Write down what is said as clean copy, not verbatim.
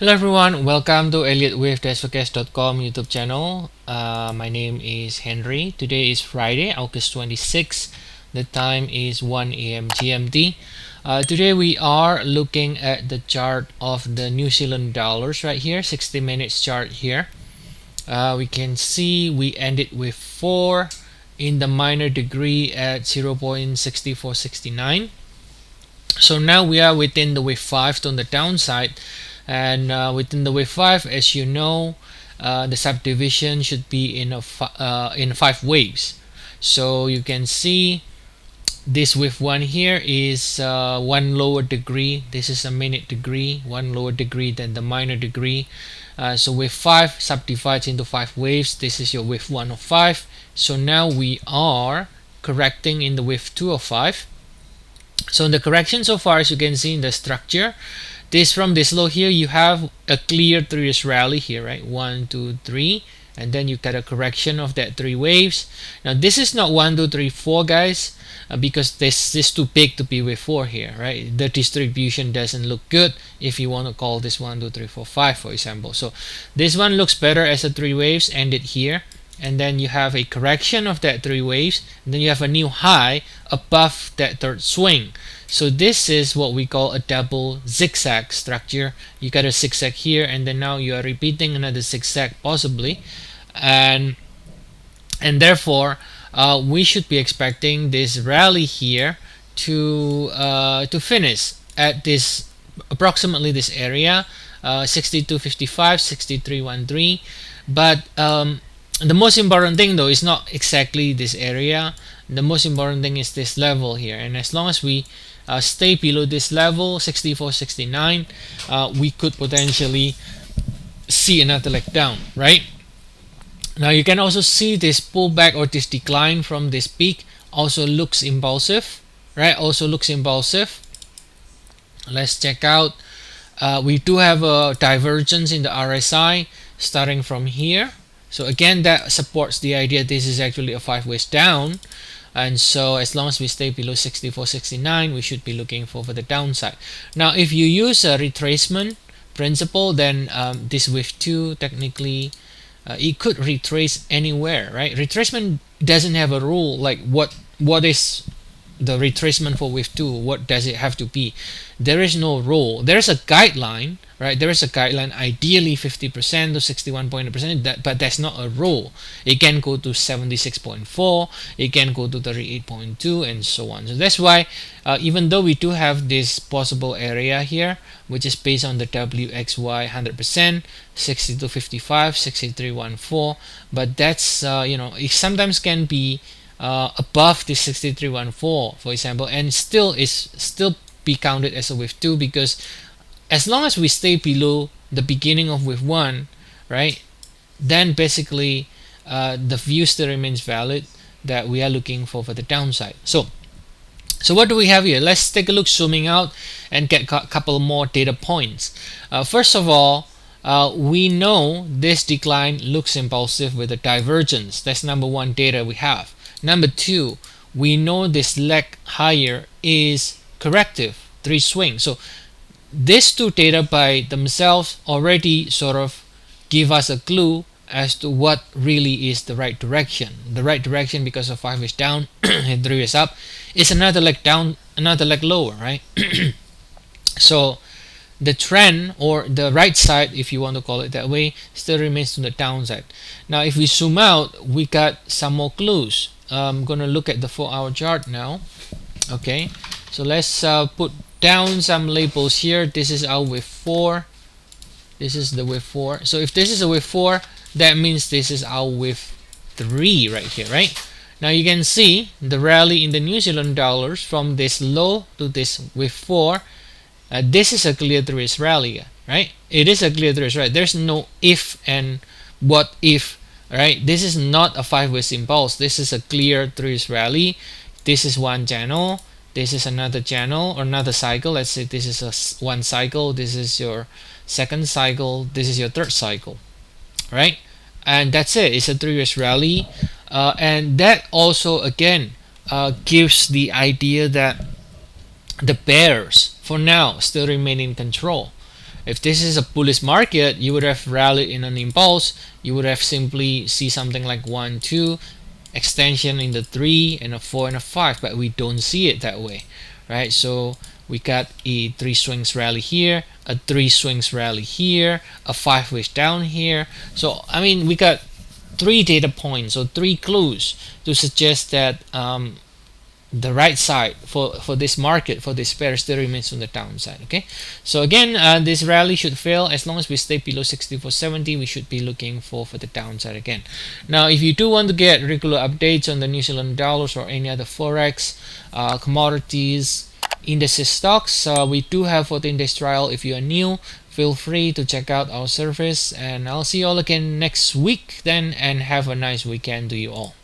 Hello everyone, welcome to Elliott Wave YouTube channel. My name is Henry. Today is Friday, August 26. The time is 1 a.m. GMT. Today we are looking at the chart of the New Zealand dollars right here, 60 minutes chart here. We can see we ended with 4 in the minor degree at 0.6469. So now we are within the wave 5 on the downside, and within the wave 5, as you know, the subdivision should be in 5 waves. So you can see this wave 1 here is 1 lower degree. This is a minute degree, 1 lower degree than the minor degree. So wave 5 subdivides into 5 waves. This is your wave 1 of 5. So now we are correcting in the wave 2 of 5. So in the correction so far, as you can see in the structure, from this low here, you have a clear 3 rally here, right? 1, 2, 3, and then you got a correction of that 3 waves. Now this is not 1, 2, 3, 4, guys, because this is too big to be wave 4 here, right? The distribution doesn't look good if you want to call this 1, 2, 3, 4, 5, for example. So this one looks better as a 3 waves ended here, and then you have a correction of that 3 waves, and then you have a new high above that third swing. So this is what we call a double zigzag structure. You got a zigzag here, and then now you are repeating another zigzag possibly, and therefore we should be expecting this rally here to finish at this approximately this area, 62.55, 63.13. But the most important thing though is not exactly this area. The most important thing is this level here, and as long as we stay below this level, 64.69, we could potentially see another leg down, right? Now you can also see this pullback or this decline from this peak also looks impulsive, right? Also looks impulsive. Let's check out. We do have a divergence in the RSI starting from here. So again, that supports the idea this is actually a 5 ways down. And so as long as we stay below 64.69, we should be looking for the downside. Now if you use a retracement principle, then this wave 2 technically it could retrace anywhere, right? Retracement doesn't have a rule like what is the retracement for wave 2, what does it have to be? There is no rule. There's a guideline, right? There is a guideline, ideally 50% to 61.8%, but that's not a rule. It can go to 76.4, it can go to 38.2, and so on. So that's why even though we do have this possible area here, which is based on the WXY 100%, 62.55, 63.14, but that's it sometimes can be above the 63.14, for example, and still be counted as a wave 2, because as long as we stay below the beginning of wave 1, right, then basically the view still remains valid that we are looking for the downside. So what do we have here? Let's take a look, zooming out, and get a couple more data points. First of all, we know this decline looks impulsive with a divergence. That's number 1 data we have. Number 2, we know this leg higher is corrective, 3 swing. So these 2 data by themselves already sort of give us a clue as to what really is the right direction. The right direction, because of 5 is down and 3 is up, is another leg down, another leg lower, right? So the trend, or the right side if you want to call it that way, still remains to the downside. Now if we zoom out, we got some more clues. I'm gonna look at the 4-hour chart now. Okay, so let's put down some labels here. This is our wave 4. This is the wave 4. So if this is a wave 4, that means this is our wave 3 right here, right? Now you can see the rally in the New Zealand dollars from this low to this wave 4. This is a clear 3 rally, right? It is a clear 3 rally. There's no if and what if, right? This is not a 5 ways impulse. This is a clear 3 rally. This is one channel, this is another channel or another cycle. Let's say this is one cycle, this is your second cycle, this is your third cycle, right? And that's it. It's a 3 ways rally, and that also again gives the idea that the bears for now still remain in control. If this is a bullish market, you would have rallied in an impulse. You would have simply see something like 1 2 extension in the 3 and a 4 and a 5, but we don't see it that way, right? So we got a 3 swings rally here, a 3 swings rally here, a 5 ways down here. So I mean, we got 3 data points or 3 clues to suggest that the right side for this market, for this pair, still remains on the downside. Okay, so again, this rally should fail. As long as we stay below 64.70, we should be looking for the downside again. Now if you do want to get regular updates on the New Zealand dollars or any other forex, commodities, indices, stocks, we do have 14 days trial. If you are new, feel free to check out our service, and I'll see you all again next week then, and have a nice weekend to you all.